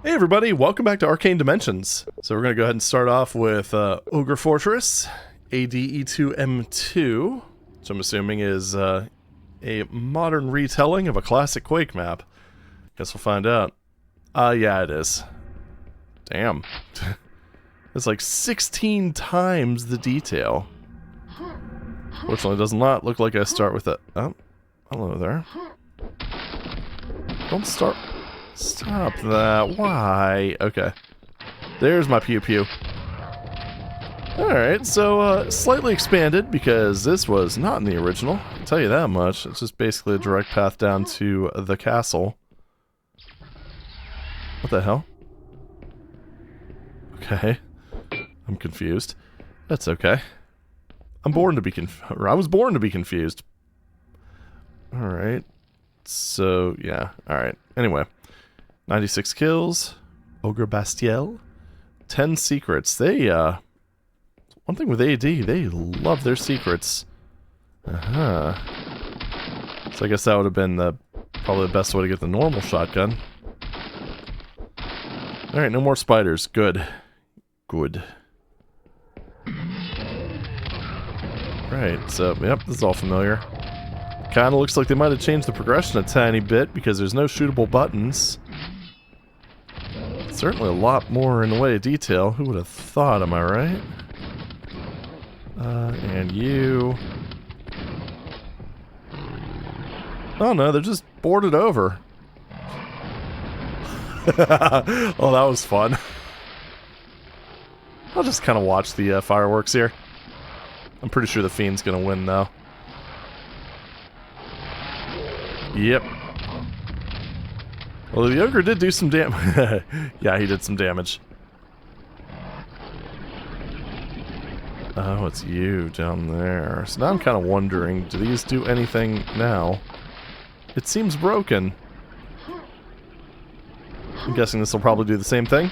Hey everybody, welcome back to Arcane Dimensions. So we're going to go ahead and start off with Ogre Fortress, ADE2M2, which I'm assuming is a modern retelling of a classic Quake map. Guess we'll find out. Yeah, it is. Damn. It's like 16 times the detail. Fortunately, it does not look like I start with a... Oh, hello there. Don't start... Stop that. Why? Okay. There's my pew-pew. Alright, so slightly expanded because this was not in the original. I'll tell you that much. It's just basically a direct path down to the castle. What the hell? Okay. I'm confused. That's okay. I'm born to be I was born to be confused. Alright. So, yeah. Alright. Anyway. 96 kills. Ogre Bastiel. 10 secrets. They, one thing with AD, they love their secrets. So I guess that would have been probably the best way to get the normal shotgun. Alright, no more spiders. Good. Good. Right, so, yep, this is all familiar. Kinda looks like they might have changed the progression a tiny bit because there's no shootable buttons. Certainly a lot more in the way of detail. Who would have thought, am I right? And you... Oh no, they're just boarded over. Oh, that was fun. I'll just kind of watch the fireworks here. I'm pretty sure the Fiend's gonna win, though. Yep. Well, the Ogre did do some damage. Yeah, he did some damage. Oh, it's you down there. So now I'm kind of wondering, do these do anything now? It seems broken. I'm guessing this will probably do the same thing.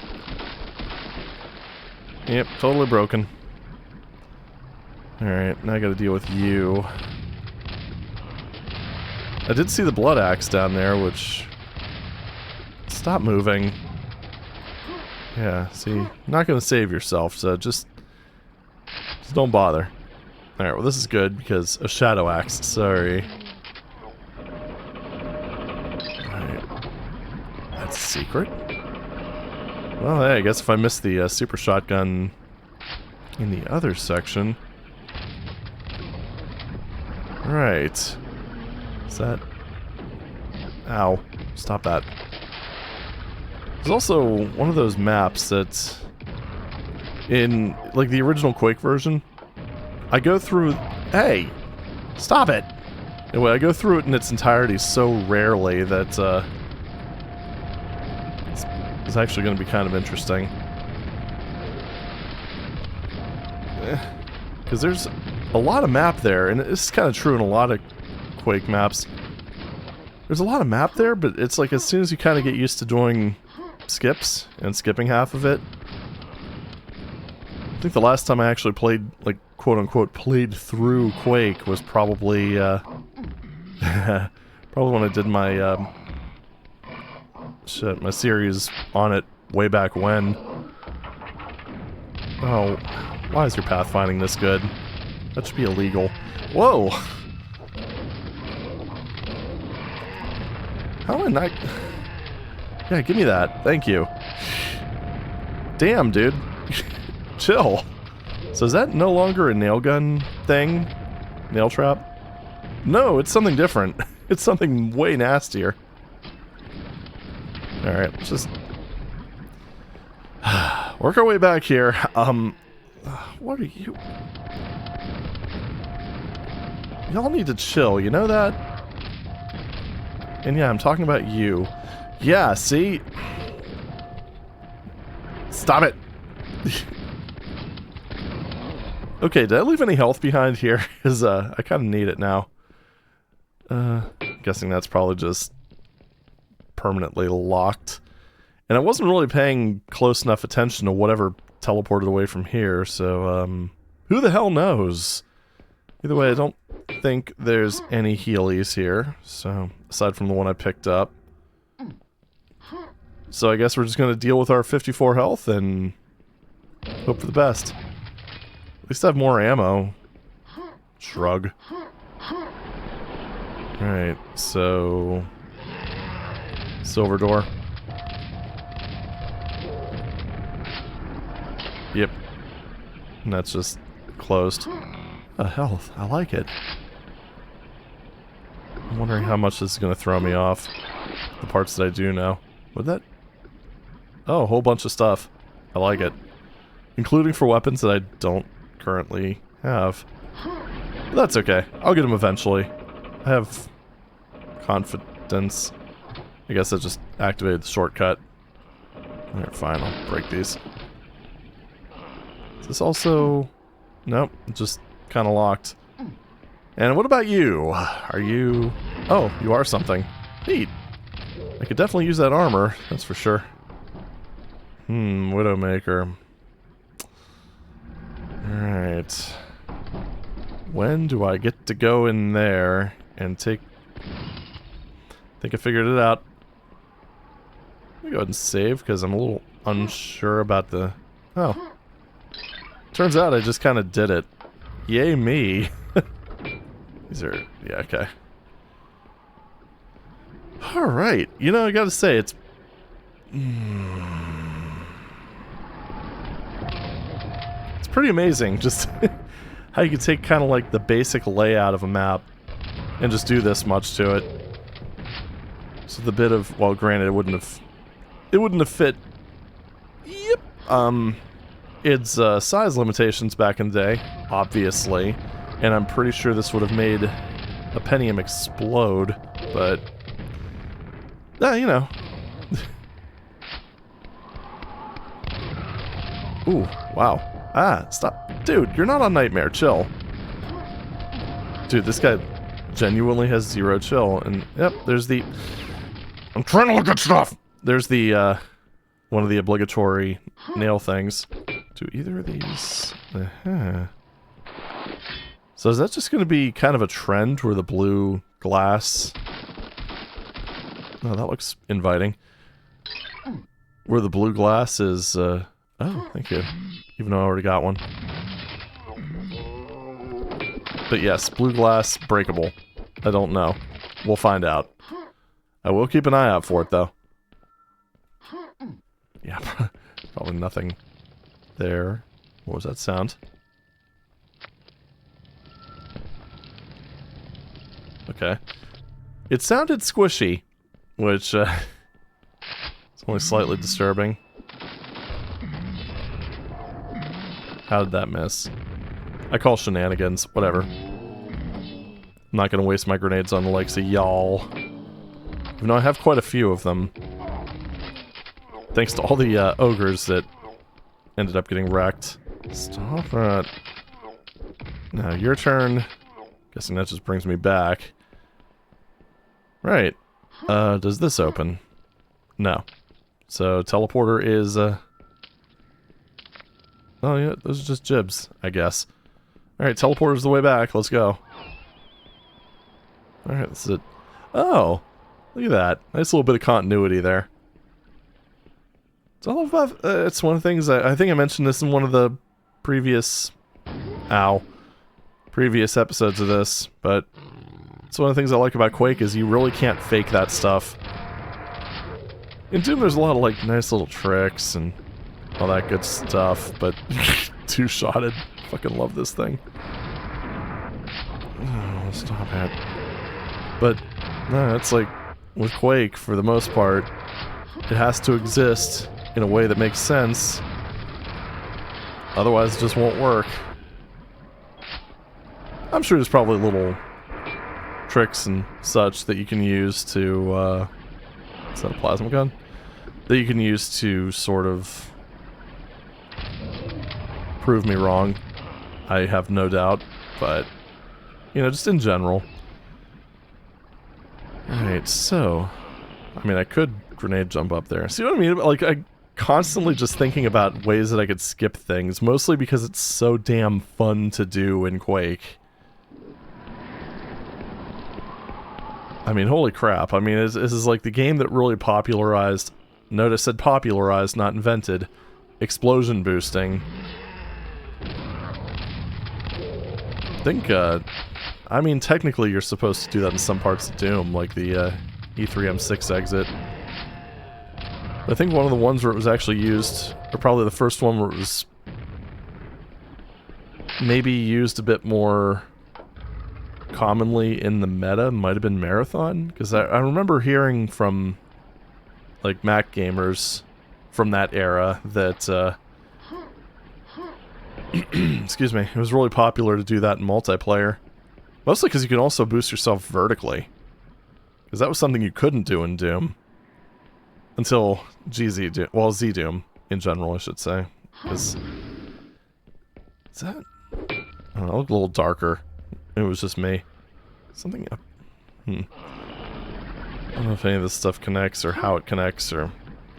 Yep, totally broken. Alright, now I gotta deal with you. I did see the blood axe down there, which... Stop moving. Yeah, see, you're not gonna save yourself, so just don't bother. Alright, well this is good because a shadow axe, sorry. Alright. That's a secret? Well, hey, I guess if I miss the super shotgun in the other section... Right. Is that... Ow. Stop that. There's also one of those maps that... In, like, the original Quake version, I go through... Hey! Stop it! Anyway, I go through it in its entirety so rarely that, it's actually going to be kind of interesting. Because there's a lot of map there, and it's kind of true in a lot of Quake maps. There's a lot of map there, but it's like as soon as you kind of get used to doing skips and skipping half of it. I think the last time I actually played, like, quote-unquote, played through Quake was probably, probably when I did my, my series on it way back when. Oh, why is your pathfinding this good? That should be illegal. Whoa! How am I not... Yeah, give me that. Thank you. Damn, dude. Chill. So is that no longer a nail gun thing? Nail trap? No, it's something different. It's something way nastier. Alright, let's just... work our way back here. What are you... Y'all need to chill, you know that? And yeah, I'm talking about you. Yeah, see? Stop it! Okay, did I leave any health behind here? Because, I kind of need it now. Guessing that's probably just permanently locked. And I wasn't really paying close enough attention to whatever teleported away from here, so, who the hell knows? Either way, I don't think there's any healies here, so, aside from the one I picked up. So I guess we're just going to deal with our 54 health and hope for the best. At least I have more ammo. Shrug. Alright, so... Silver door. Yep. And that's just closed. Health. I like it. I'm wondering how much this is going to throw me off. The parts that I do know. Would that... Oh, a whole bunch of stuff. I like it. Including for weapons that I don't currently have. But that's okay. I'll get them eventually. I have confidence. I guess I just activated the shortcut. Alright, fine. I'll break these. Is this also... Nope. Just kind of locked. And what about you? Are you... Oh, you are something. Neat. I could definitely use that armor, that's for sure. Widowmaker. Alright. When do I get to go in there and take... I think I figured it out. Let me go ahead and save, because I'm a little unsure about the... Oh. Turns out I just kind of did it. Yay me. These are... Yeah, okay. Alright. You know, I gotta say, it's... It's pretty amazing, just how you can take kind of like the basic layout of a map and just do this much to it. So the bit of... Well, granted, it wouldn't have fit... Yep. Its size limitations back in the day, obviously. And I'm pretty sure this would have made a Pentium explode, but... you know. Ooh, wow. Ah, stop. Dude, you're not on Nightmare, chill. Dude, this guy genuinely has zero chill, and yep, there's the... I'm trying to look at stuff! There's the, one of the obligatory nail things. Do either of these... So is that just going to be kind of a trend where the blue glass... Oh, that looks inviting. Where the blue glass is, Oh, thank you. Even though I already got one. But yes, blue glass, breakable. I don't know. We'll find out. I will keep an eye out for it, though. Yeah, probably nothing there. What was that sound? Okay. It sounded squishy, which, it's only slightly disturbing. How did that miss? I call shenanigans. Whatever. I'm not gonna waste my grenades on the likes of y'all. Even though I have quite a few of them. Thanks to all the ogres that ended up getting wrecked. Stop it. Now, your turn. Guessing that just brings me back. Right. Does this open? No. So, teleporter is, Oh yeah, those are just gibs, I guess. Alright, teleporter's the way back, let's go. Alright, this is it. Oh! Look at that. Nice little bit of continuity there. It's all about, it's one of the things, I think I mentioned this in one of the previous... previous episodes of this, but... It's one of the things I like about Quake is you really can't fake that stuff. In Doom there's a lot of like nice little tricks and all that good stuff, but two-shotted. Fucking love this thing. Oh, stop it. But no, it's like with Quake, for the most part, it has to exist in a way that makes sense. Otherwise it just won't work. I'm sure there's probably little tricks and such that you can use to, is that a plasma gun? That you can use to sort of prove me wrong. I have no doubt, but, you know, just in general. Alright, so, I mean, I could grenade jump up there. See what I mean? Like, I constantly just thinking about ways that I could skip things, mostly because it's so damn fun to do in Quake. I mean, holy crap. I mean, this is like the game that really popularized Notice said popularized, not invented. Explosion boosting. I think, I mean, technically you're supposed to do that in some parts of Doom, like the E3M6 exit. But I think one of the ones where it was actually used, or probably the first one where it was maybe used a bit more commonly in the meta, might have been Marathon, because I remember hearing from like Mac gamers from that era that excuse me, it was really popular to do that in multiplayer, mostly because you can also boost yourself vertically, because that was something you couldn't do in Doom until Z Doom in general, I should say. Is that, I don't know, it looked a little darker. It was just me. Something up. I don't know if any of this stuff connects, or how it connects, or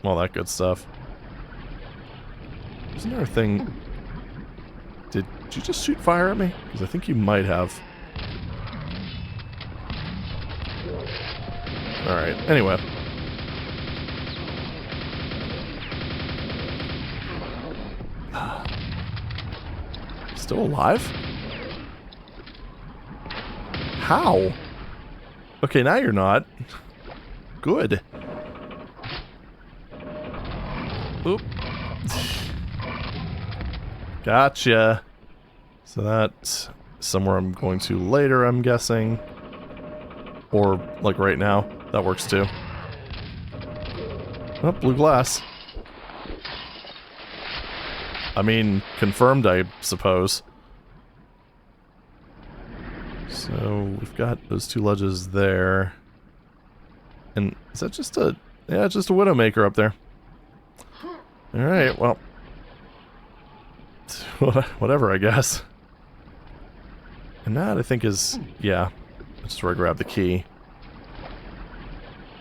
all that good stuff. There's another thing. Did you just shoot fire at me? Because I think you might have. Alright, anyway. Still alive? How? Okay, now you're not. Good. Oop. Gotcha. So that's somewhere I'm going to later, I'm guessing. Or, like, right now. That works, too. Oh, blue glass. I mean, confirmed, I suppose. So, we've got those two ledges there. And is that just a... yeah, just a Widowmaker up there. Alright, well... whatever, I guess. And that, I think, is... yeah. That's where I grab the key.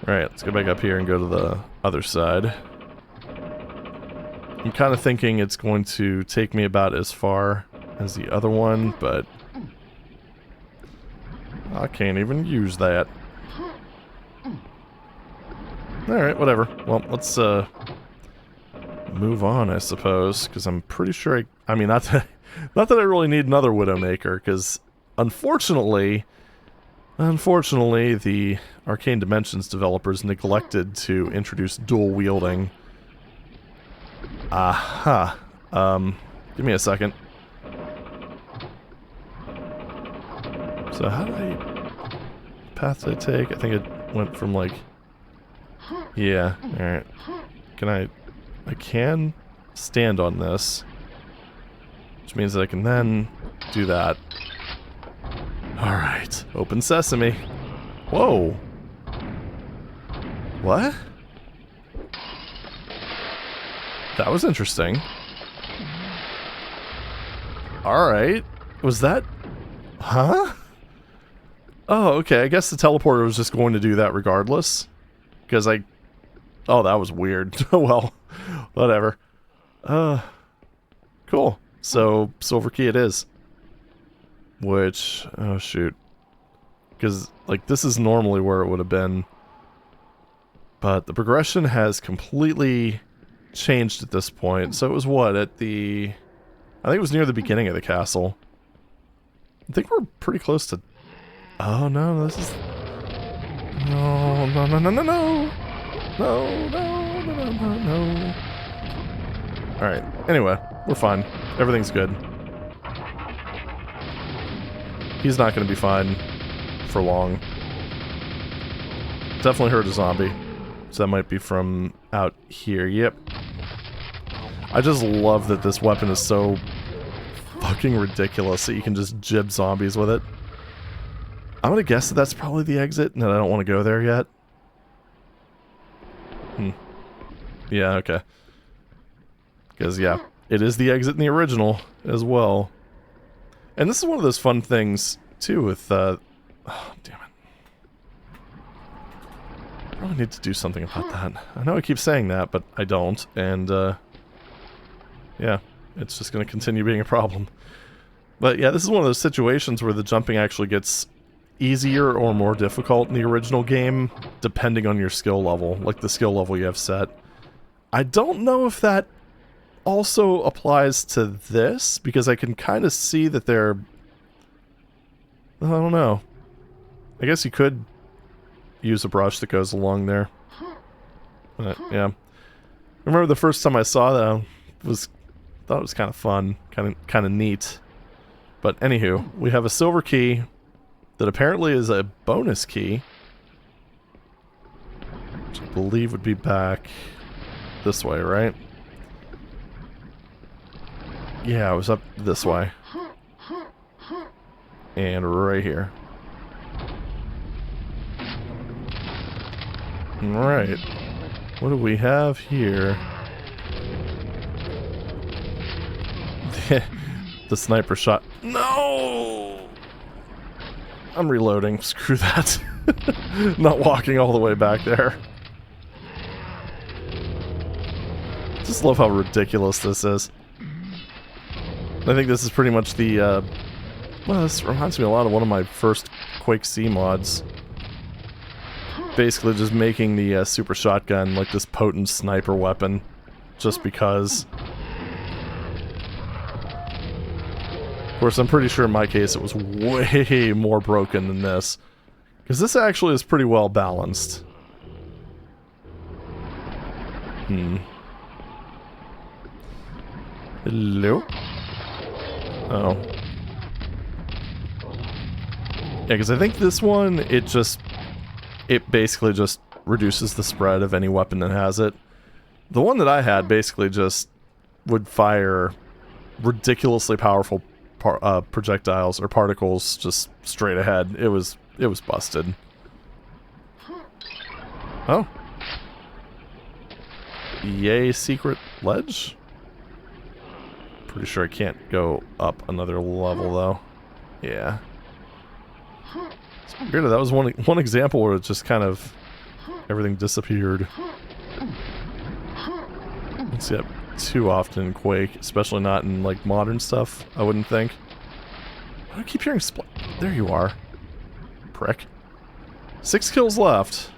Alright, let's go back up here and go to the other side. I'm kind of thinking it's going to take me about as far as the other one, but... I can't even use that. Alright, whatever. Well, let's, move on, I suppose, because I'm pretty sure I mean, not that I really need another Widowmaker, because unfortunately, the Arcane Dimensions developers neglected to introduce dual wielding. Aha. Give me a second. So how did path did I take? I think it went from like... yeah, alright. I can stand on this, which means that I can then do that. Alright, open sesame. Whoa. What? That was interesting. Alright. Was that... huh? Oh, okay, I guess the teleporter was just going to do that regardless. Because I... oh, that was weird. Well, whatever. Cool. So, silver key it is. Which... oh, shoot. Because, like, this is normally where it would have been. But the progression has completely changed at this point. So it was what? At the... I think it was near the beginning of the castle. I think we're pretty close to... oh, no, this is... no, no, no, no, no, no! No, no, no, no, no, no. Alright, anyway, we're fine. Everything's good. He's not going to be fine for long. Definitely heard a zombie. So that might be from out here. Yep. I just love that this weapon is so fucking ridiculous that you can just jib zombies with it. I'm going to guess that that's probably the exit and that I don't want to go there yet. Yeah, okay. Because, yeah, it is the exit in the original as well. And this is one of those fun things, too, with, oh, damn it. I probably need to do something about that. I know I keep saying that, but I don't, and, yeah, it's just going to continue being a problem. But, yeah, this is one of those situations where the jumping actually gets easier or more difficult in the original game, depending on your skill level, like the skill level you have set. I don't know if that also applies to this, because I can kind of see that they're... I don't know. I guess you could use a brush that goes along there. But, yeah. I remember the first time I saw that, thought it was kind of fun, kind of neat. But anywho, we have a silver key that apparently is a bonus key, which I believe would be back this way, right? Yeah, it was up this way. And right here. Alright. What do we have here? The sniper shot. No! I'm reloading. Screw that. Not walking all the way back there. Just love how ridiculous this is. I think this is pretty much the, well, this reminds me a lot of one of my first Quake C mods. Basically just making the super shotgun like this potent sniper weapon. Just because. Of course, I'm pretty sure in my case it was way more broken than this. Because this actually is pretty well balanced. Hello? Oh. Yeah, because I think this one, it basically just reduces the spread of any weapon that has it. The one that I had basically just would fire ridiculously powerful projectiles or particles just straight ahead. It was busted. Oh. Yay, secret ledge? Pretty sure I can't go up another level though. Yeah. It's weird that was one example where it just kind of everything disappeared. Don't see that too often in Quake, especially not in like modern stuff, I wouldn't think. I keep hearing there you are. Prick. 6 kills left.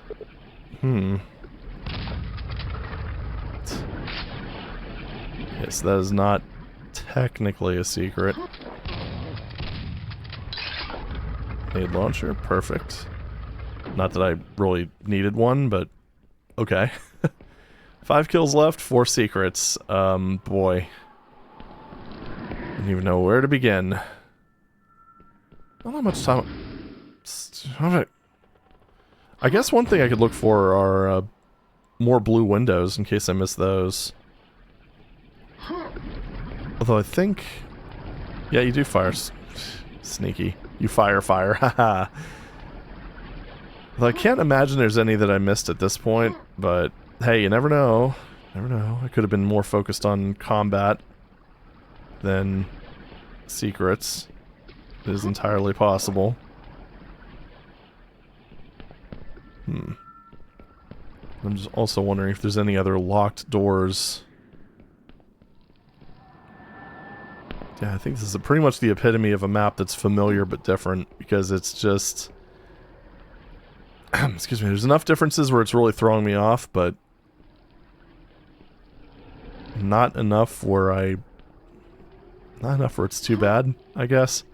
Yes, that is not technically a secret. Grenade launcher, perfect. Not that I really needed one, but okay. 5 kills left, 4 secrets. Boy. Didn't even know where to begin. Not that much time. I guess one thing I could look for are more blue windows in case I miss those. Although I think... Yeah, you do fire. Sneaky. You fire, haha. Although I can't imagine there's any that I missed at this point, but hey, you never know. Never know. I could have been more focused on combat than secrets. It is entirely possible. I'm just also wondering if there's any other locked doors. Yeah, I think this is pretty much the epitome of a map that's familiar but different, because it's just... excuse me, there's enough differences where it's really throwing me off, but... not enough where not enough where it's too bad, I guess.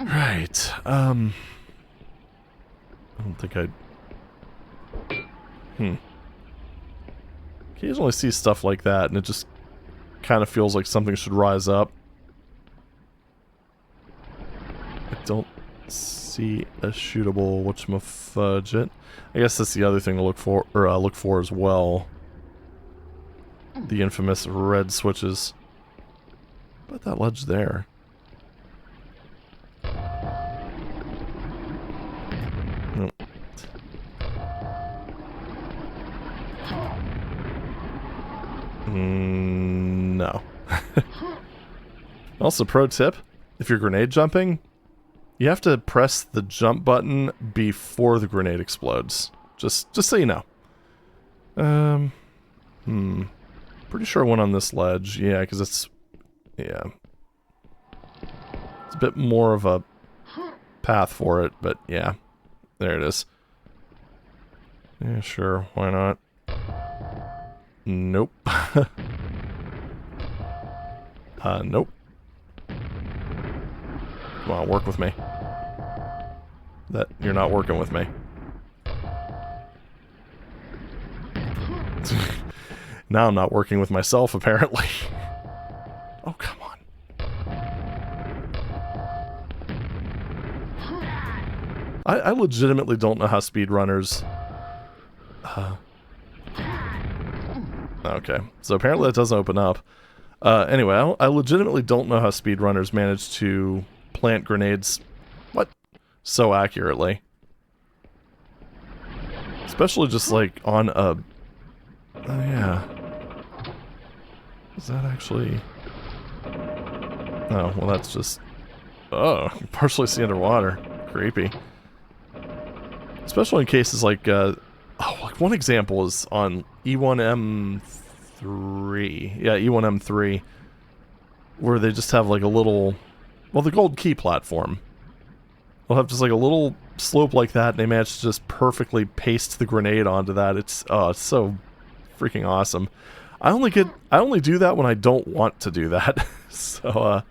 Right, I don't think I'd... Occasionally see stuff like that, and it just kind of feels like something should rise up. I don't see a shootable whatchamafudget. I guess that's the other thing to look for, or look for as well. The infamous red switches. What about that ledge there? Nope. No. Also, pro tip, if you're grenade jumping, you have to press the jump button before the grenade explodes. Just so you know. Pretty sure I went on this ledge. Yeah, because it's... yeah. It's a bit more of a path for it, but yeah. There it is. Yeah, sure. Why not? Nope. Nope. Come on, work with me. You're not working with me. Now I'm not working with myself, apparently. Oh, come on. I legitimately don't know how speedrunners... Okay, so apparently that doesn't open up. Anyway, I legitimately don't know how speedrunners manage to plant grenades... What? So accurately. Especially just, like, on a... Oh, yeah. Is that actually... Oh, well that's just... Oh, partially see underwater. Creepy. Especially in cases like, like one example is on E1M3. Yeah, E1M3. Where they just have like a little... Well, the gold key platform. They'll have just like a little slope like that, and they manage to just perfectly paste the grenade onto that. It's so freaking awesome. I only do that when I don't want to do that. So,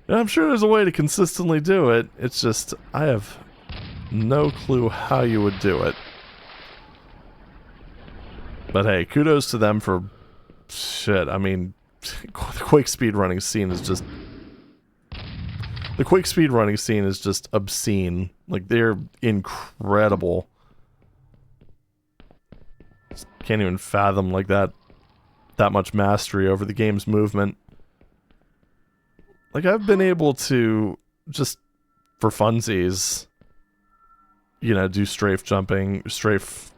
I'm sure there's a way to consistently do it. It's just, I have no clue how you would do it. But hey, kudos to them for... Shit, I mean, the Quake speedrunning scene is just... The Quake speedrunning scene is just obscene. Like, they're incredible. Just can't even fathom, like, that much mastery over the game's movement. Like, I've been able to, just for funsies, you know, do strafe jumping, strafe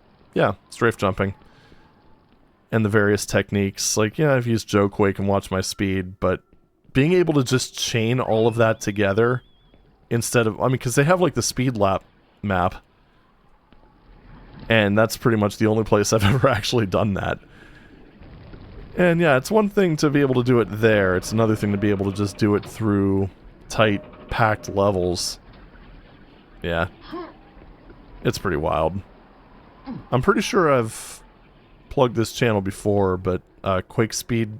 jumping. And the various techniques. Like, yeah, I've used Joe Quake and watched my speed, but being able to just chain all of that together instead of, I mean, because they have, like, the speed lap map. And that's pretty much the only place I've ever actually done that. And yeah, it's one thing to be able to do it there, it's another thing to be able to just do it through tight, packed levels. Yeah. It's pretty wild. I'm pretty sure I've plugged this channel before, but Quake Speed...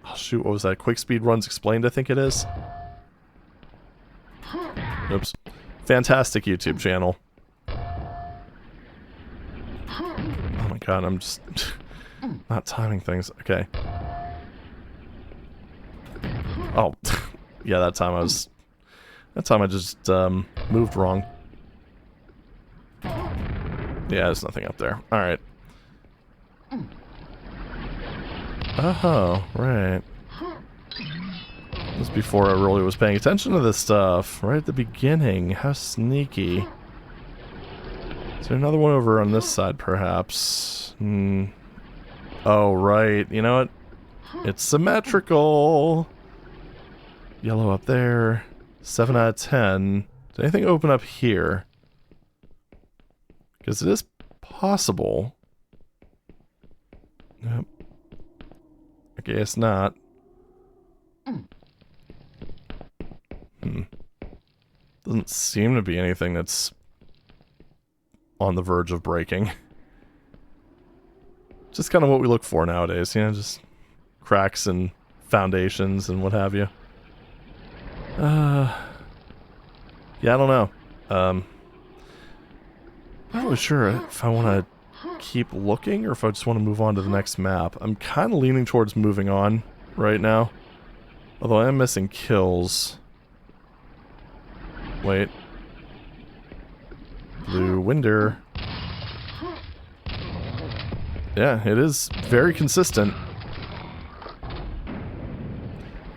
Oh shoot, what was that? Quake Speed Runs Explained, I think it is? Oops. Fantastic YouTube channel. Oh my god, I'm just... not timing things. Okay. Oh. Yeah, that time I just moved wrong. Yeah, there's nothing up there. Alright. Oh, right. This was before I really was paying attention to this stuff. Right at the beginning. How sneaky. Is there another one over on this side, perhaps? Oh, right. You know what? It's symmetrical. Yellow up there. 7 out of 10. Did anything open up here? Because it is possible. Yep. I guess not. Doesn't seem to be anything that's on the verge of breaking. Just kind of what we look for nowadays, you know, just cracks and foundations and what have you. Yeah, I don't know. Not really sure if I want to keep looking or if I just want to move on to the next map. I'm kind of leaning towards moving on right now. Although I am missing kills. Wait. Blue Winder. Yeah, it is very consistent.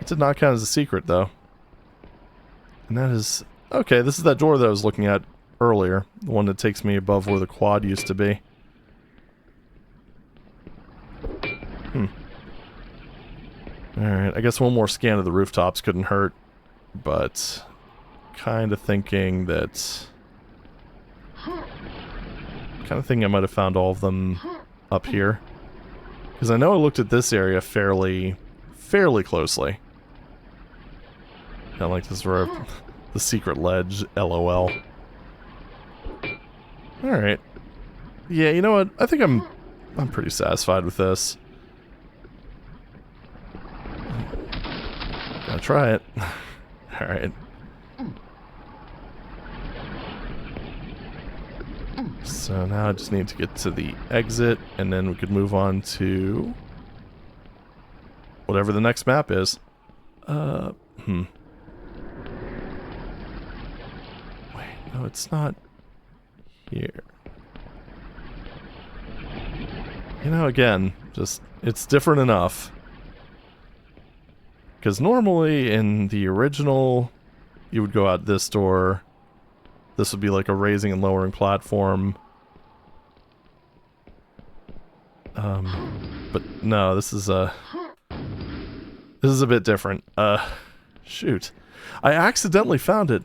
It did not count as a secret, though. And that is... Okay, this is that door that I was looking at earlier. The one that takes me above where the quad used to be. Alright, I guess one more scan of the rooftops couldn't hurt. But... kind of thinking that... kind of thinking I might have found all of them up here. Because I know I looked at this area fairly closely. Kind of like this where the secret ledge, LOL. Alright. Yeah, you know what? I think I'm I'm pretty satisfied with this. Gotta try it. Alright. So now I just need to get to the exit, and then we could move on to whatever the next map is. Wait, no, it's not here. You know, again, just, it's different enough. Because normally in the original, you would go out this door. This would be like a raising and lowering platform. But no, this is a bit different. Shoot. I accidentally found it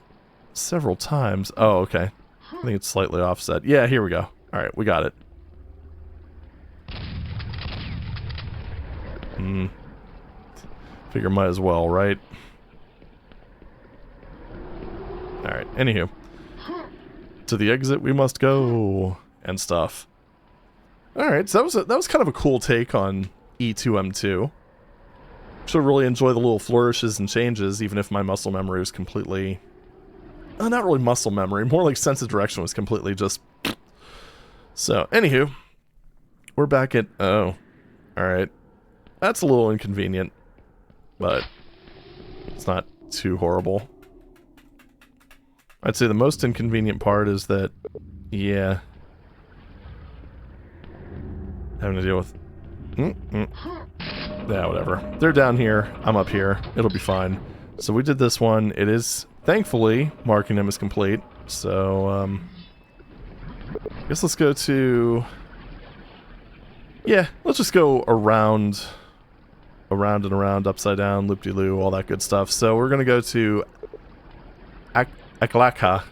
several times. Oh, okay. I think it's slightly offset. Yeah, here we go. Alright, we got it. Figure might as well, right? Alright, anywho. To the exit we must go, and stuff. Alright, so that was kind of a cool take on E2M2. Actually really enjoy the little flourishes and changes, even if my muscle memory was completely... not really muscle memory, more like sense of direction was completely just... So, anywho. We're back at... oh. Alright. That's a little inconvenient. But it's not too horrible. I'd say the most inconvenient part is that, yeah, having to deal with, yeah, whatever. They're down here, I'm up here, it'll be fine. So we did this one, it is, thankfully, marking them as complete, so, I guess let's go to, yeah, let's just go around and around, upside down, loop-de-loo, all that good stuff. So we're gonna go to Ak-Alakha.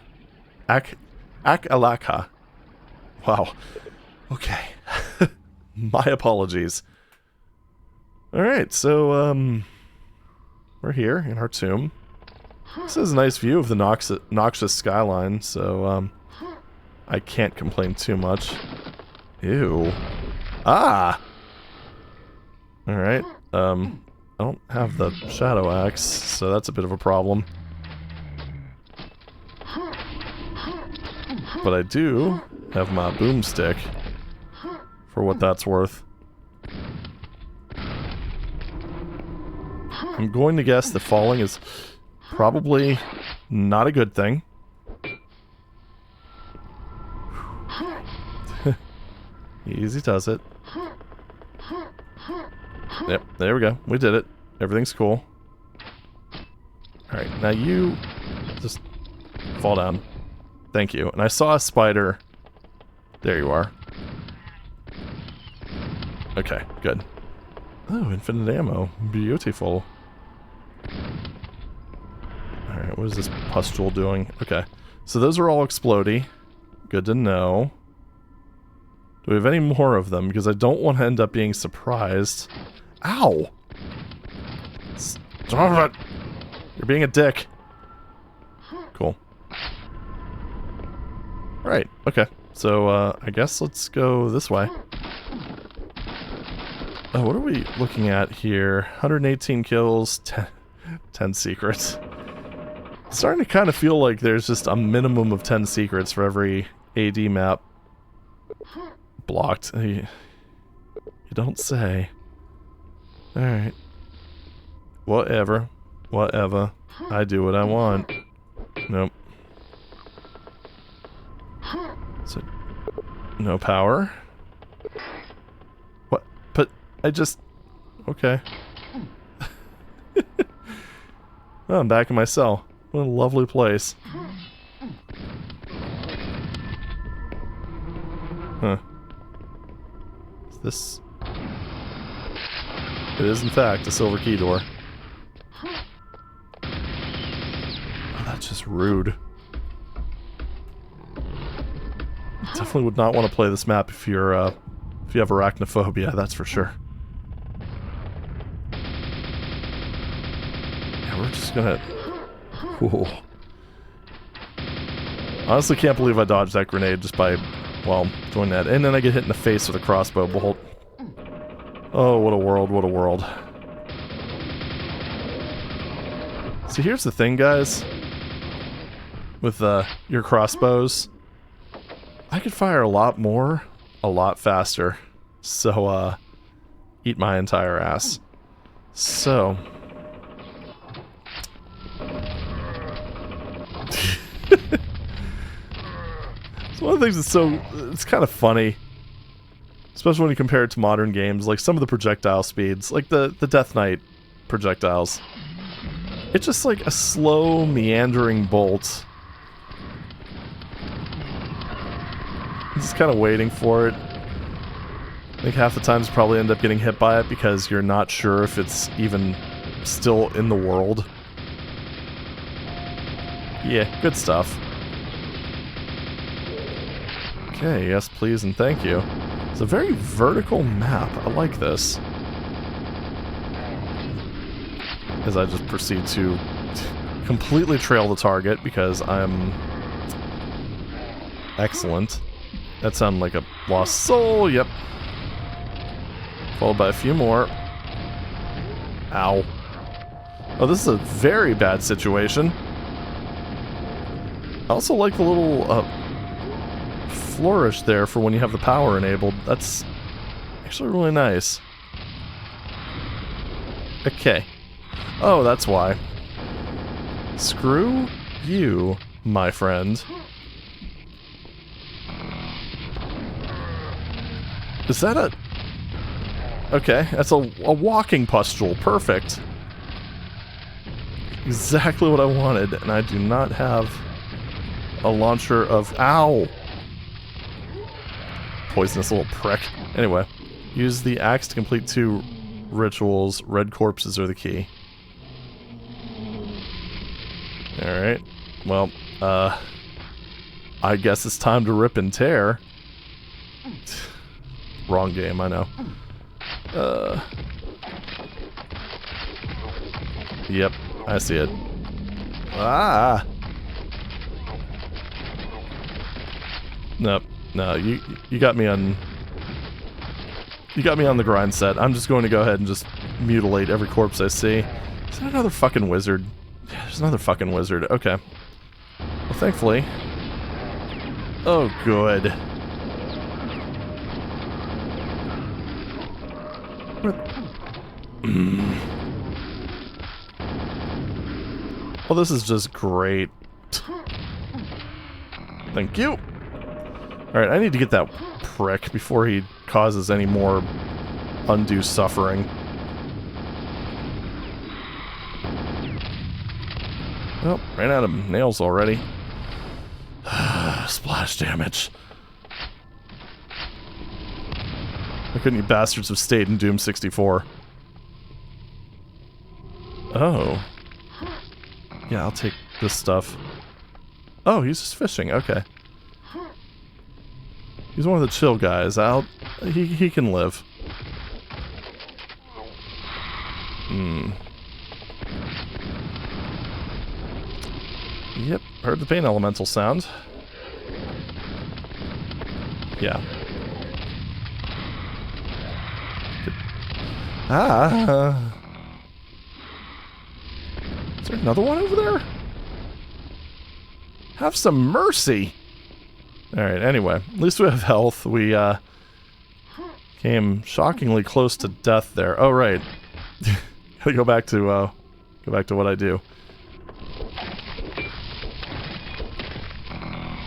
Ak-Alakha. Wow. Okay. My apologies. Alright, so, we're here in our tomb. This is a nice view of the noxious skyline, so, I can't complain too much. Ew. Ah! Alright. I don't have the shadow axe, so that's a bit of a problem. But I do have my boomstick, for what that's worth. I'm going to guess that falling is probably not a good thing. Easy does it. Yep, there we go. We did it. Everything's cool. Alright, now you just fall down. Thank you. And I saw a spider. There you are. Okay, good. Oh, infinite ammo. Beautiful. Alright, what is this pustule doing? Okay. So those are all explodey. Good to know. Do we have any more of them? Because I don't want to end up being surprised. Ow! Stop it! You're being a dick. Cool. Right, okay. So, I guess let's go this way. Oh, what are we looking at here? 118 kills, 10 secrets. It's starting to kind of feel like there's just a minimum of 10 secrets for every AD map blocked. You don't say. Alright. Whatever. Whatever. I do what I want. Nope. So, no power. What? But I just... Okay. Oh, I'm back in my cell. What a lovely place. Huh. Is this... It is, in fact, a silver key door. Oh, that's just rude. Definitely would not want to play this map if you're, if you have arachnophobia, that's for sure. Yeah, we're just gonna... Cool. Honestly, can't believe I dodged that grenade just by Well, join that. And then I get hit in the face with a crossbow bolt. Oh, what a world, what a world. So here's the thing, guys. With your crossbows, I could fire a lot more, a lot faster. So, eat my entire ass. So... It's one of the things that's it's kind of funny. Especially when you compare it to modern games, like some of the projectile speeds, like the Death Knight projectiles. It's just like a slow, meandering bolt. I'm just kind of waiting for it. I think half the times you probably end up getting hit by it because you're not sure if it's even still in the world. Yeah, good stuff. Okay, yes please and thank you. It's a very vertical map. I like this. As I just proceed to completely trail the target because I'm excellent. That sounded like a lost soul, yep. Followed by a few more. Ow. Oh, this is a very bad situation. I also like the little flourish there for when you have the power enabled. That's actually really nice. Okay. Oh, that's why. Screw you, my friend. Is that a... Okay, that's a walking pustule. Perfect. Exactly what I wanted, and I do not have a launcher of... Ow! Poisonous little prick. Anyway, use the axe to complete 2 rituals. Red corpses are the key. Alright. Well, I guess it's time to rip and tear. Wrong game, I know. Yep, I see it. Ah! Nope. No, you got me on... You got me on the grind set. I'm just going to go ahead and just mutilate every corpse I see. Is that another fucking wizard? Yeah, there's another fucking wizard. Okay. Well, thankfully... Oh, good. Well, this is just great. Thank you. Alright, I need to get that prick before he causes any more undue suffering. Oh, ran out of nails already. Splash damage. Why couldn't you bastards have stayed in Doom 64? Oh. Yeah, I'll take this stuff. Oh, he's just fishing. Okay. He's one of the chill guys. He can live. Yep, heard the pain elemental sound. Yeah. Ah! Is there another one over there? Have some mercy! Alright, anyway. At least we have health. We, came shockingly close to death there. Oh, right. Gotta go back to what I do.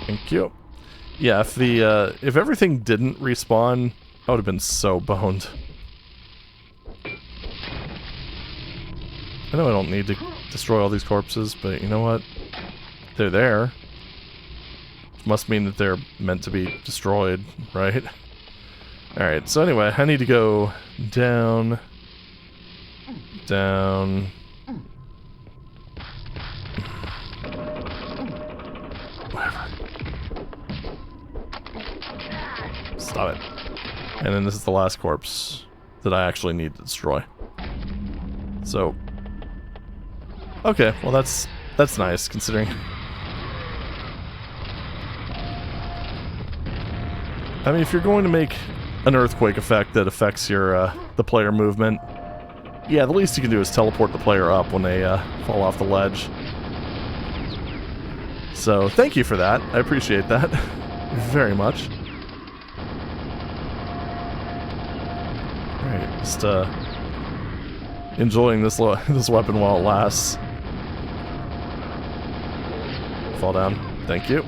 Thank you. Yeah, if everything didn't respawn, I would have been so boned. I know I don't need to destroy all these corpses, but you know what? They're there. Must mean that they're meant to be destroyed, right? Alright, so anyway, I need to go down... Down... Whatever. Stop it. And then this is the last corpse that I actually need to destroy. So... Okay, well that's nice, considering... I mean, if you're going to make an earthquake effect that affects your, the player movement, yeah, the least you can do is teleport the player up when they, fall off the ledge. So, thank you for that. I appreciate that very much. Alright, just, enjoying this this weapon while it lasts. Fall down. Thank you.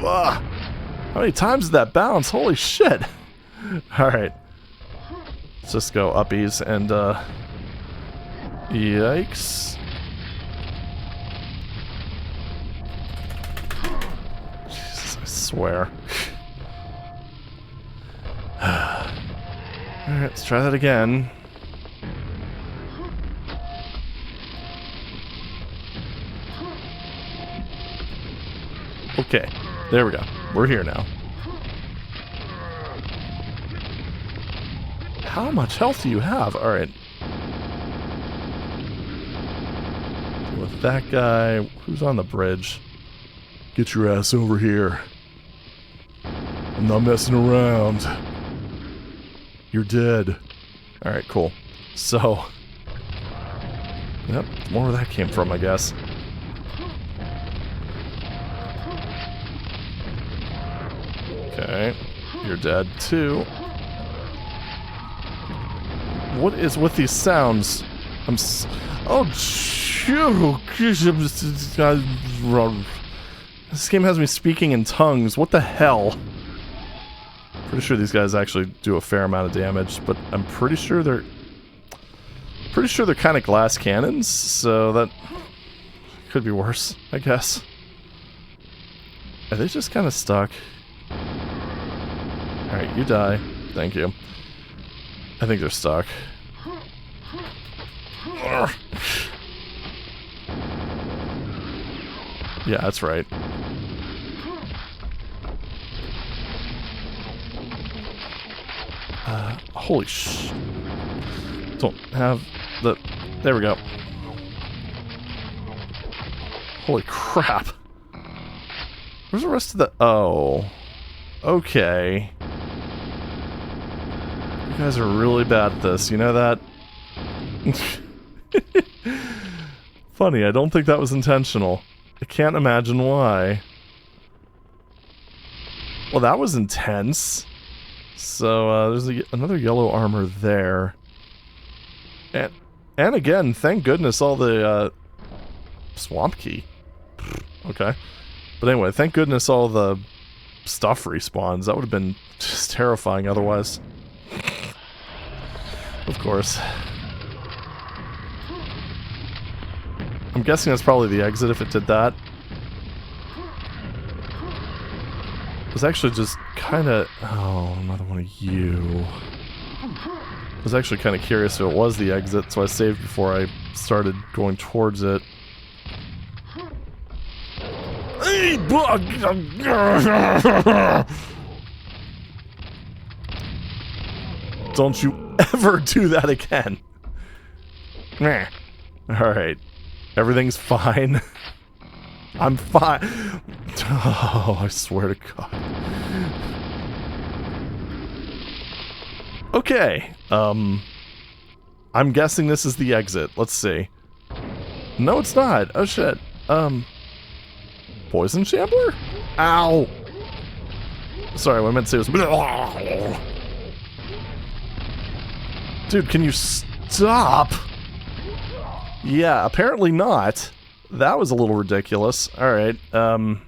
Ugh. How many times did that bounce? Holy shit! Alright. Let's just go uppies and, yikes. Jesus, I swear. Alright, let's try that again. Okay, there we go. We're here now. How much health do you have? Alright. With that guy, who's on the bridge? Get your ass over here. I'm not messing around. You're dead. Alright, cool. So, yep, more where that came from, I guess. Okay, you're dead too. What is with these sounds? Oh, shoo! This game has me speaking in tongues. What the hell? Pretty sure these guys actually do a fair amount of damage, but I'm pretty sure they're kind of glass cannons, so that could be worse, I guess. Are they just kind of stuck? Alright, you die. Thank you. I think they're stuck. Yeah, that's right. Holy sh... Don't have the... There we go. Holy crap. Where's the rest of the... Oh. Okay. You guys are really bad at this, you know that? Funny, I don't think that was intentional. I can't imagine why. Well, that was intense. So, there's another yellow armor there. And again, thank goodness all the, swamp key. Okay. But anyway, thank goodness all the stuff respawns. That would have been just terrifying otherwise. Of course. I'm guessing that's probably the exit if it did that. It was actually just kind of... Oh, another one of you. I was actually kind of curious if it was the exit, so I saved before I started going towards it. Don't you ever do that again. Alright. Everything's fine. I'm fine. Oh, I swear to God. Okay. I'm guessing this is the exit. Let's see. No, it's not. Oh, shit. Poison Shambler? Ow! Sorry, what I meant to say was... Dude, can you stop? Yeah, apparently not. That was a little ridiculous. Alright, I'm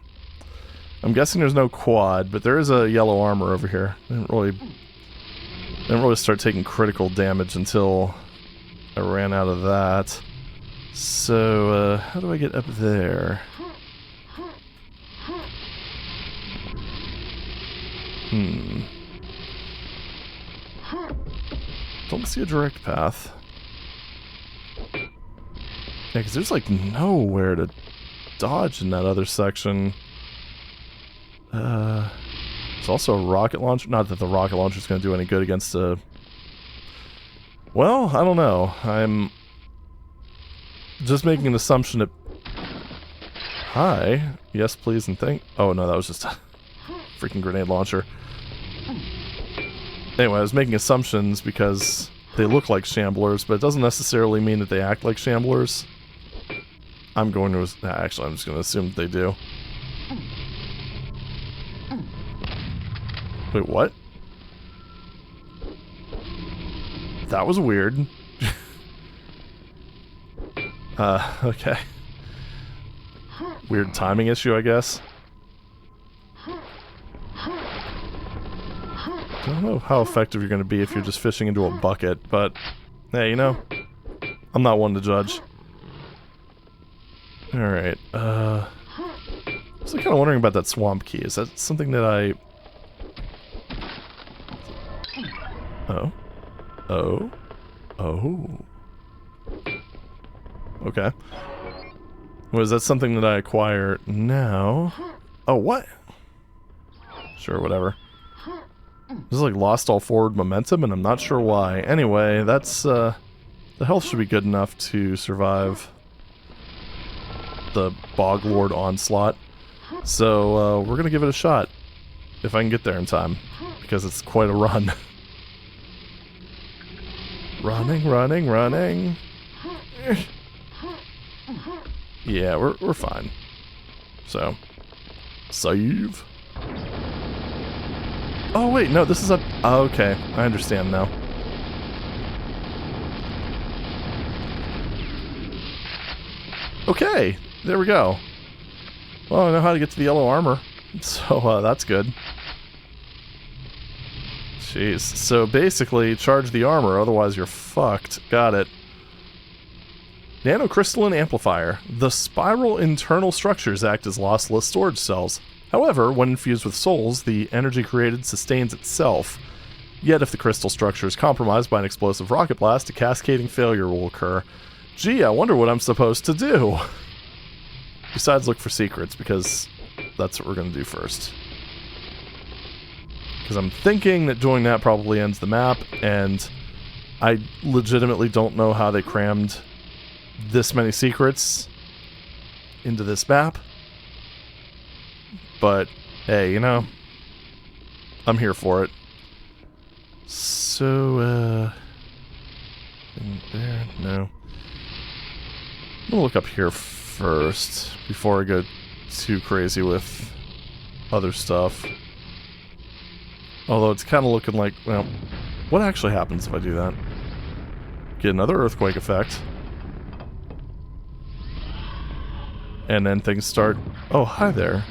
guessing there's no quad, but there is a yellow armor over here. I didn't really start taking critical damage until I ran out of that. So, how do I get up there? Don't see a direct path. Yeah, because there's like nowhere to dodge in that other section. There's also a rocket launcher. Not that the rocket launcher is going to do any good against a... Well, I don't know. I'm just making an assumption that... Hi. Yes, please, and thank... Oh, no, that was just a freaking grenade launcher. Anyway, I was making assumptions because they look like shamblers, but it doesn't necessarily mean that they act like shamblers. I'm going to... Actually, I'm just going to assume that they do. Wait, what? That was weird. Okay. Weird timing issue, I guess. I don't know how effective you're going to be if you're just fishing into a bucket, but hey, you know, I'm not one to judge. Alright, I was kind of wondering about that swamp key. Is that something that I... Oh. Oh. Oh. Okay. Was that something that I acquire now? Oh, what? Sure, whatever. This is like lost all forward momentum, and I'm not sure why. Anyway, that's, the health should be good enough to survive the Bog Lord onslaught. So, we're gonna give it a shot. If I can get there in time. Because it's quite a run. Running, running, running. Yeah, we're fine. So, save. Oh wait, no, this is a... Oh, okay, I understand now. Okay, there we go. Well, I know how to get to the yellow armor, so that's good. Jeez, so basically, charge the armor, otherwise you're fucked. Got it. Nanocrystalline amplifier. The spiral internal structures act as lossless storage cells. However, when infused with souls, the energy created sustains itself. Yet if the crystal structure is compromised by an explosive rocket blast, a cascading failure will occur. Gee, I wonder what I'm supposed to do. Besides look for secrets, because that's what we're going to do first. Because I'm thinking that doing that probably ends the map, and I legitimately don't know how they crammed this many secrets into this map. But, hey, you know, I'm here for it. So, there, no. I'm gonna look up here first, before I go too crazy with other stuff. Although it's kind of looking like, well, what actually happens if I do that? Get another earthquake effect. And then things start... Oh, hi there.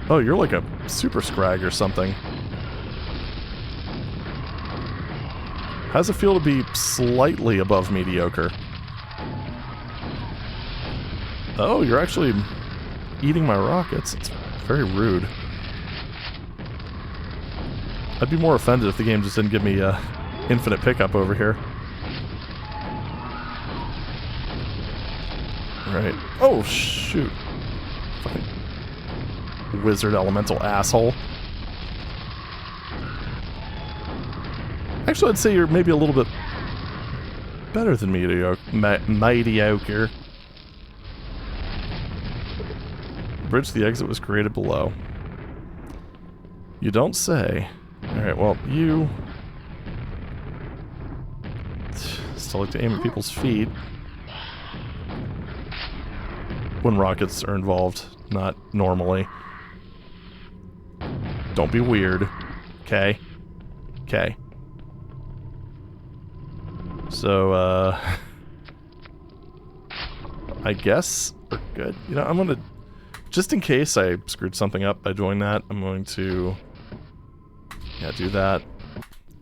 Oh, you're like a super scrag or something. How's it feel to be slightly above mediocre? Oh, you're actually eating my rockets. It's very rude. I'd be more offended if the game just didn't give me infinite pickup over here. Right. Oh, shoot. Fucking wizard elemental asshole. Actually, I'd say you're maybe a little bit better than mediocre. Bridge to the exit was created below. You don't say. Alright, well, you... Still like to aim at people's feet. When rockets are involved, not normally. Don't be weird. Okay? Okay. So, I guess we're good. You know, I'm gonna... Just in case I screwed something up by doing that, I'm going to... Yeah, do that.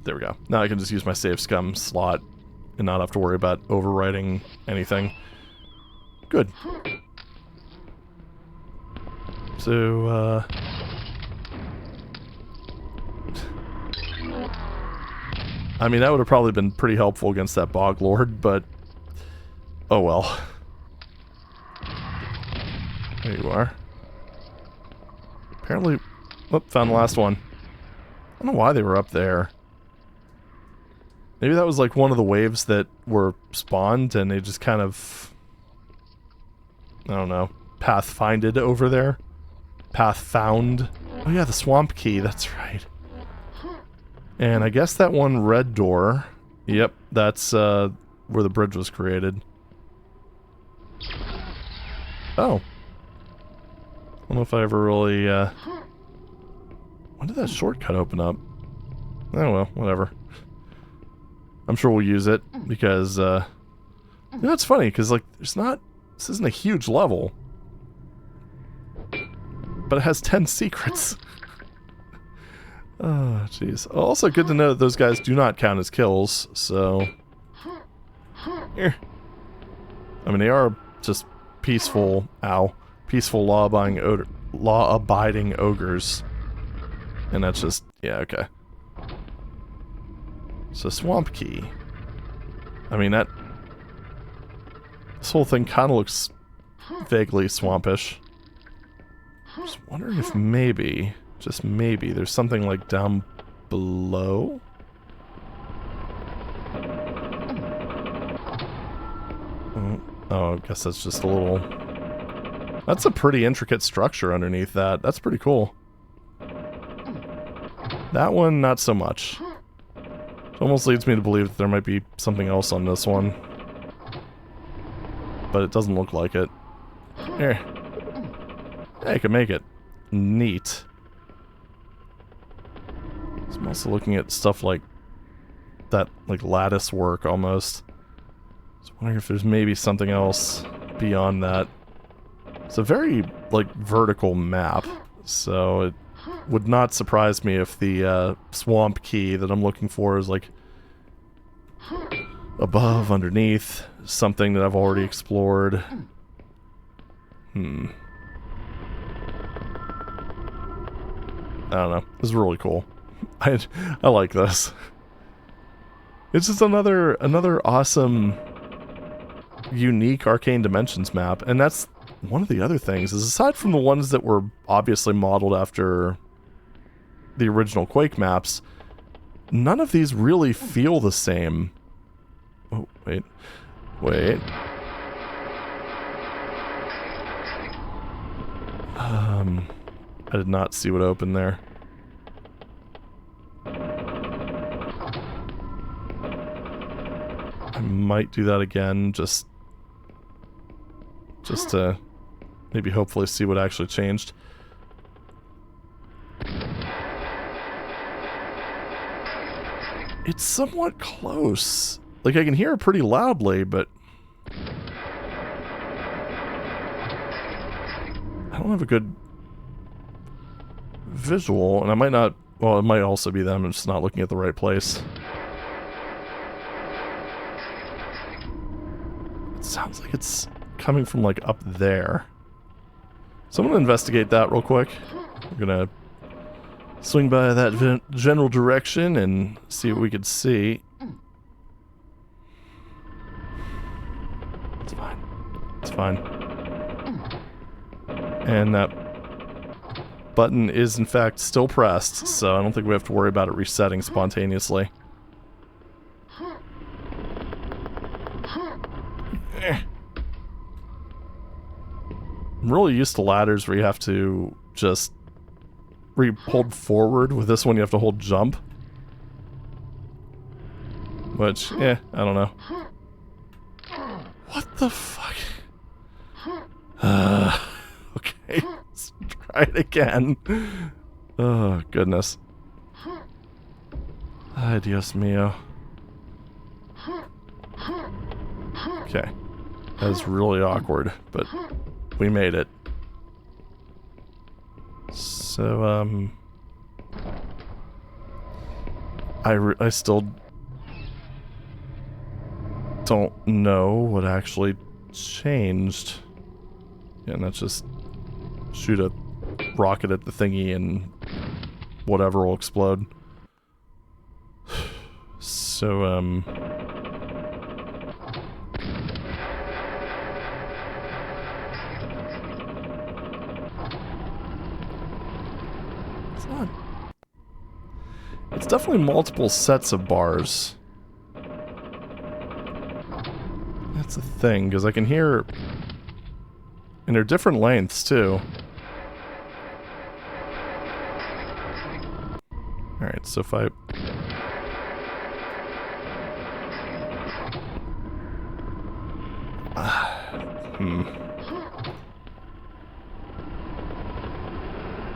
There we go. Now I can just use my save scum slot and not have to worry about overwriting anything. Good. So, I mean, that would have probably been pretty helpful against that Bog Lord, but... Oh well. There you are. Apparently... Oh, found the last one. I don't know why they were up there. Maybe that was like one of the waves that were spawned and they just kind of... I don't know. Pathfinded over there. Path found. Oh yeah, the swamp key, that's right. And I guess that one red door... Yep, that's where the bridge was created. Oh. I don't know if I ever really... When did that shortcut open up? Oh well, whatever. I'm sure we'll use it, because... You know, it's funny, because, like, there's not... This isn't a huge level. But it has 10 secrets. Oh, jeez. Also, good to know that those guys do not count as kills, so... Here. I mean, they are just peaceful... Ow. Peaceful, law-abiding ogres. And that's just... Yeah, okay. So, swamp key. I mean, that... This whole thing kind of looks vaguely swampish. Just wondering if maybe... Just maybe there's something like down below? Oh, I guess that's just a little... That's a pretty intricate structure underneath that. That's pretty cool. That one, not so much. It almost leads me to believe that there might be something else on this one. But it doesn't look like it. Here. Yeah, I can make it. Neat. So I'm also looking at stuff like that, like lattice work almost. Just wondering if there's maybe something else beyond that. It's a very, like, vertical map, so it would not surprise me if the swamp key that I'm looking for is, like, above, underneath, something that I've already explored. I don't know. This is really cool. I like this. It's just another awesome, unique Arcane Dimensions map, and that's one of the other things, is aside from the ones that were obviously modeled after the original Quake maps, none of these really feel the same. Oh, wait. Wait. I did not see what opened there. I might do that again, just to maybe hopefully see what actually changed. It's somewhat close. Like, I can hear it pretty loudly, but I don't have a good visual, and I might not... Well, it might also be them. I'm just not looking at the right place. It sounds like it's coming from, like, up there. So I'm gonna investigate that real quick. We're gonna swing by that general direction and see what we could see. It's fine. It's fine. And that button is, in fact, still pressed, so I don't think we have to worry about it resetting spontaneously. I'm really used to ladders where you have to just hold forward. With this one, you have to hold jump. Which, I don't know. What the fuck? Okay, let's try it again. Oh, goodness. Ay, Dios mío. Okay. That was really awkward, but we made it. So, I still don't know what actually changed. Yeah, and that's just shoot a rocket at the thingy and whatever will explode. So, it's definitely multiple sets of bars. That's the thing, because I can hear... And they're different lengths, too. Alright, so if I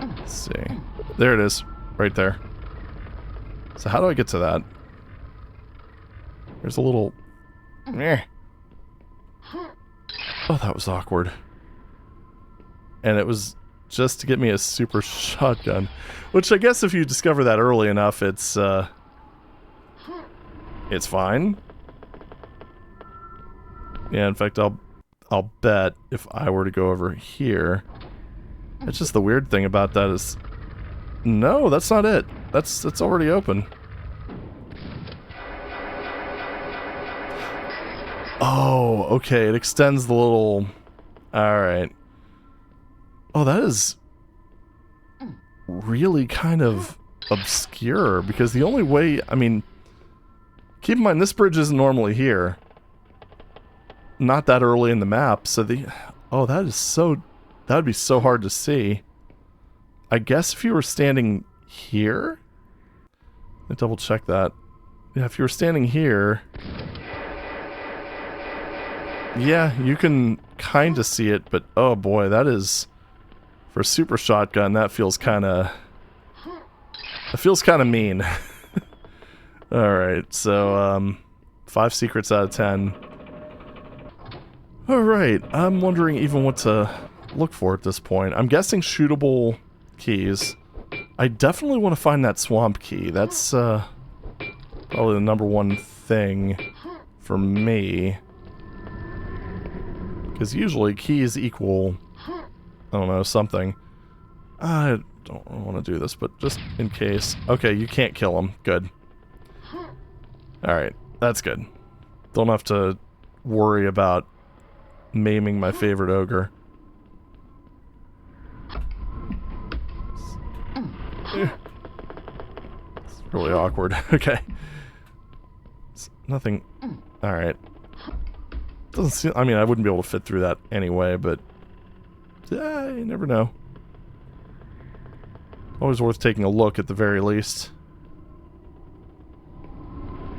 Let's see. There it is. Right there. So how do I get to that? There's a little... Eh. Oh, that was awkward. And it was just to get me a super shotgun. Which I guess if you discover that early enough, it's fine. Yeah, in fact, I'll bet if I were to go over here... It's just the weird thing about that is... No, that's not it. That's already open. Oh, okay, it extends the little... Alright. Oh, that is... really kind of obscure, because the only way... I mean... Keep in mind, this bridge isn't normally here. Not that early in the map, so the... Oh, that is so... That would be so hard to see. I guess if you were standing here? Let me double check that. Yeah, if you were standing here... Yeah, you can kind of see it, but oh boy, that is... For a super shotgun, that feels kind of... It feels kind of mean. Alright, so, 5 secrets out of 10. Alright, I'm wondering even what to look for at this point. I'm guessing shootable keys. I definitely want to find that swamp key. That's, probably the #1 thing for me. Because usually keys equal, I don't know, something. I don't want to do this, but just in case. Okay, you can't kill him. Good. Alright, that's good. Don't have to worry about maiming my favorite ogre. It's really awkward. Okay. It's nothing... Alright. Doesn't seem... I mean, I wouldn't be able to fit through that anyway, but... Yeah, you never know. Always worth taking a look at the very least.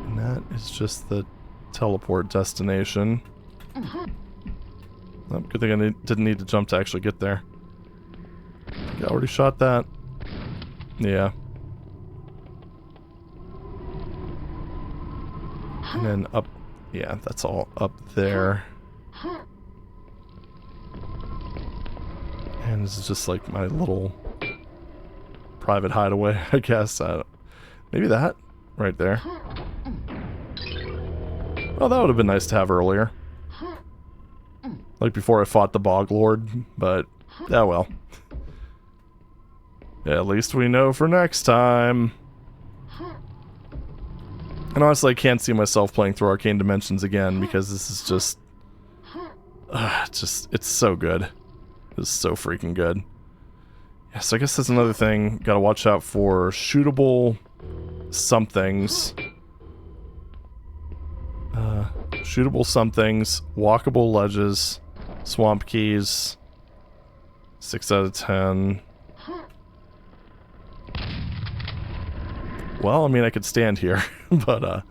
And that is just the teleport destination. Oh, good thing I didn't need to jump to actually get there. I already shot that. Yeah. And then up... Yeah, that's all up there. And this is just like my little private hideaway, I guess. Maybe that right there. Oh, that would have been nice to have earlier. Like before I fought the Bog Lord, but yeah, well. Yeah, at least we know for next time. And honestly, I can't see myself playing through Arcane Dimensions again because this is just... it's so good. It's so freaking good. Yeah, so I guess that's another thing. Gotta watch out for shootable somethings. Shootable somethings, walkable ledges, swamp keys. 6 out of 10. Well, I mean, I could stand here, but,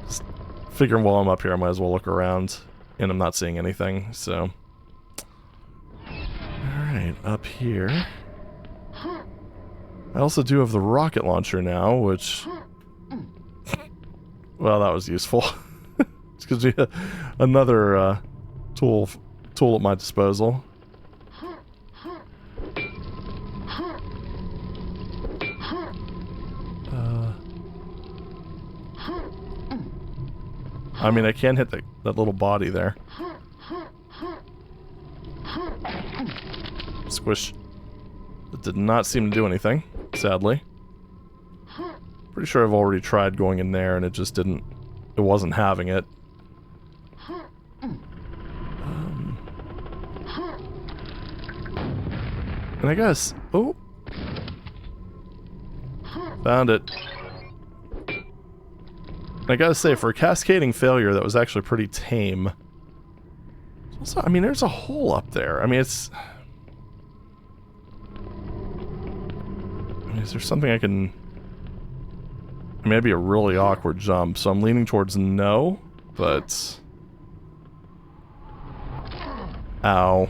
just figuring while I'm up here, I might as well look around, and I'm not seeing anything, so. Alright, up here. I also do have the rocket launcher now, which... Well, that was useful. It gives me another, tool at my disposal. I mean, I can hit that little body there. Squish. It did not seem to do anything, sadly. Pretty sure I've already tried going in there and it just didn't... It wasn't having it. And I guess... Oh! Found it. I gotta say, for a cascading failure, that was actually pretty tame. Also, I mean, there's a hole up there. I mean, it's... I mean, is there something I can... I mean, it'd be a really awkward jump, so I'm leaning towards no, but... Ow.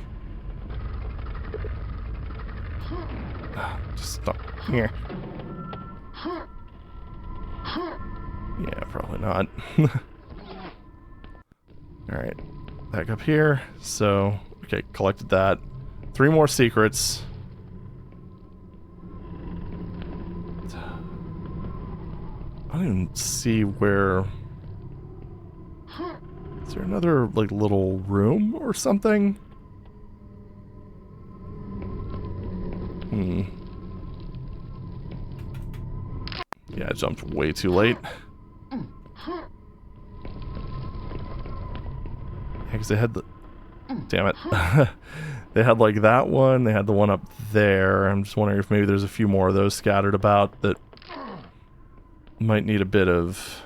Just stop here. Yeah, probably not. Alright. Back up here. So, okay, collected that. 3 more secrets. I don't even see where... Is there another, like, little room or something? Yeah, I jumped way too late. Yeah, because they had the... Damn it. They had, like, that one. They had the one up there. I'm just wondering if maybe there's a few more of those scattered about that might need a bit of...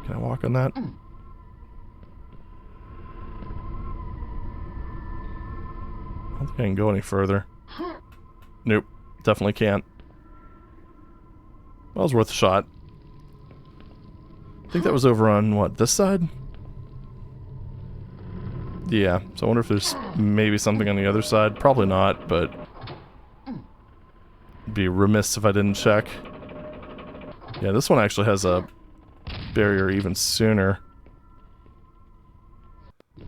Can I walk on that? I don't think I can go any further. Nope. Definitely can't. Well, it was worth a shot. I think that was over on, what, this side? Yeah, so I wonder if there's maybe something on the other side. Probably not, but... I'd be remiss if I didn't check. Yeah, this one actually has a barrier even sooner.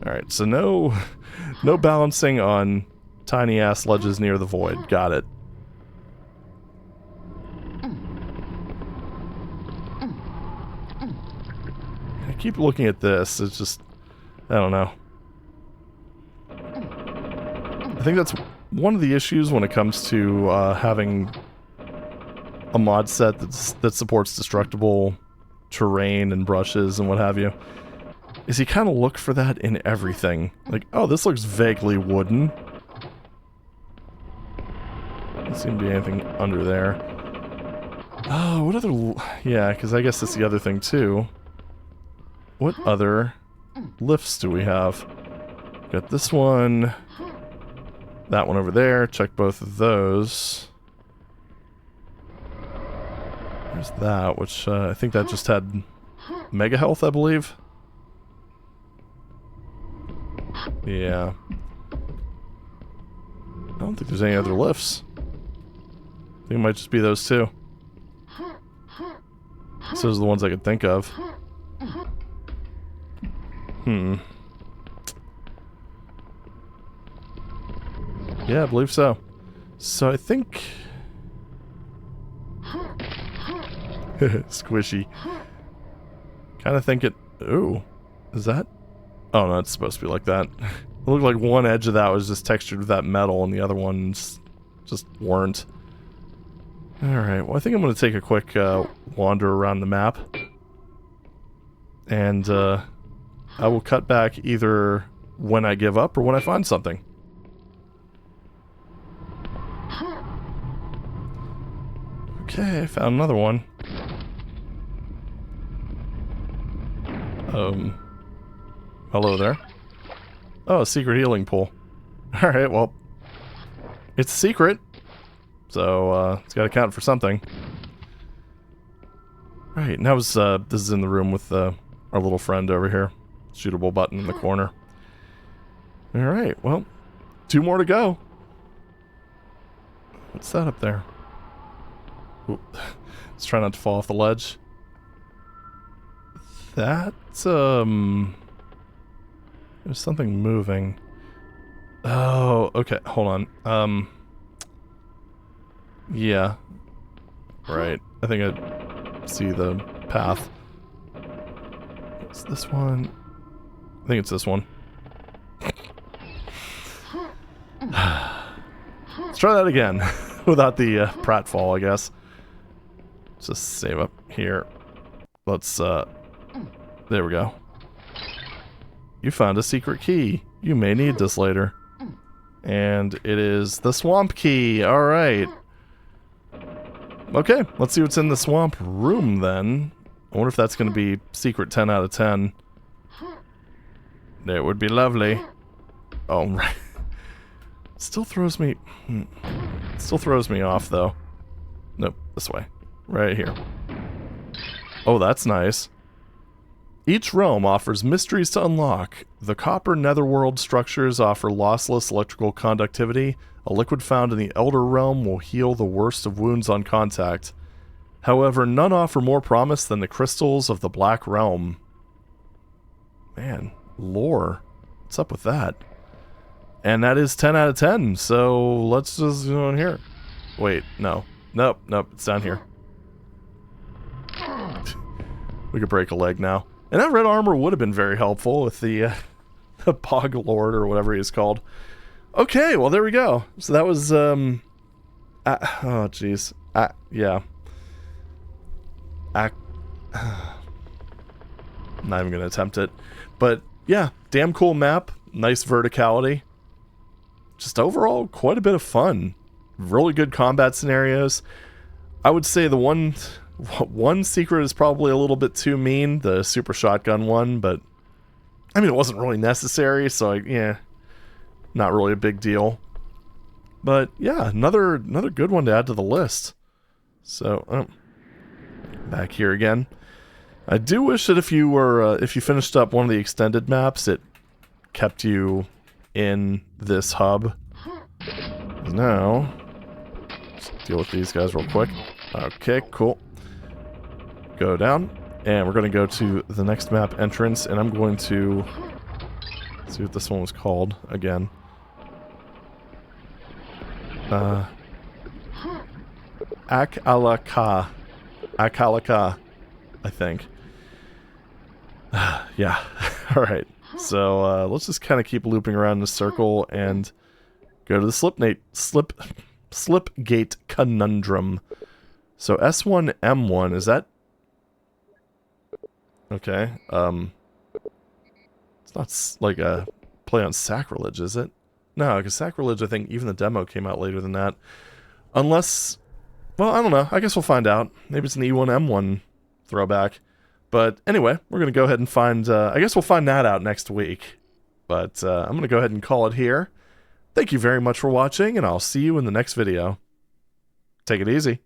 Alright, so no balancing on tiny-ass ledges near the void. Got it. I keep looking at this. It's just... I don't know. I think that's one of the issues when it comes to having a mod set that supports destructible terrain and brushes and what have you, is you kind of look for that in everything. Like, oh, this looks vaguely wooden. Doesn't seem to be anything under there. Oh, what other... Yeah, because I guess that's the other thing, too. What other lifts do we have? Got this one. That one over there. Check both of those. There's that, which I think that just had mega health, I believe. Yeah. I don't think there's any other lifts. I think it might just be those two. So those are the ones I could think of. Yeah, I believe so. So I think... Squishy. Kind of think it... Ooh. Is that... Oh, no, it's supposed to be like that. It looked like one edge of that was just textured with that metal and the other ones just weren't. Alright, well I think I'm going to take a quick wander around the map. And I will cut back either when I give up or when I find something. Okay, I found another one. Hello there. Oh, a secret healing pool. Alright, well, it's a secret, so it's got to count for something. Right, now this is in the room with our little friend over here. Shootable button in the corner. Alright, well, 2 more to go. What's that up there? Ooh. Let's try not to fall off the ledge. That's, there's something moving. Oh, okay, hold on. Yeah. Right, I think I see the path. It's this one. I think it's this one. Let's try that again. Without the pratfall, I guess. Let's just save up here. Let's, there we go. You found a secret key. You may need this later. And it is the swamp key. Alright. Okay, let's see what's in the swamp room then. I wonder if that's going to be secret 10 out of 10. It would be lovely. Oh, right. Still throws me... Still throws me off, though. Nope, this way. right here. Oh, that's nice. Each realm offers mysteries to unlock. The copper netherworld structures offer lossless electrical conductivity. A liquid found in the Elder Realm will heal the worst of wounds on contact. However, none offer more promise than the crystals of the Black Realm. Man, lore. What's up with that? And that is 10 out of 10, so let's just go in here. Wait, no. Nope, it's down here. We could break a leg now. And that red armor would have been very helpful with the Bog Lord or whatever he is called. Okay, well there we go. So that was, oh jeez. Yeah. I'm not even going to attempt it. But yeah, damn cool map. Nice verticality. Just overall, quite a bit of fun. Really good combat scenarios. I would say the one secret is probably a little bit too mean, the super shotgun one, but I mean, it wasn't really necessary, so yeah, not really a big deal. But yeah, another good one to add to the list. So, back here again. I do wish that if you finished up one of the extended maps, it kept you in this hub. Now, let's deal with these guys real quick. Okay, cool. Go down, and we're going to go to the next map entrance, and I'm going to see what this one was called again. Ak-Alakha. Ak-Alakha, I think. Yeah, alright. So, let's just kind of keep looping around in a circle and go to the Slipgate Conundrum. So, S1, M1, is that... Okay, it's not like a play on Sacrilege, is it? No, because Sacrilege, I think even the demo came out later than that. Unless, well, I don't know. I guess we'll find out. Maybe it's an E1, M1 throwback. But anyway, we're going to go ahead and find, I guess we'll find that out next week. But I'm going to go ahead and call it here. Thank you very much for watching, and I'll see you in the next video. Take it easy.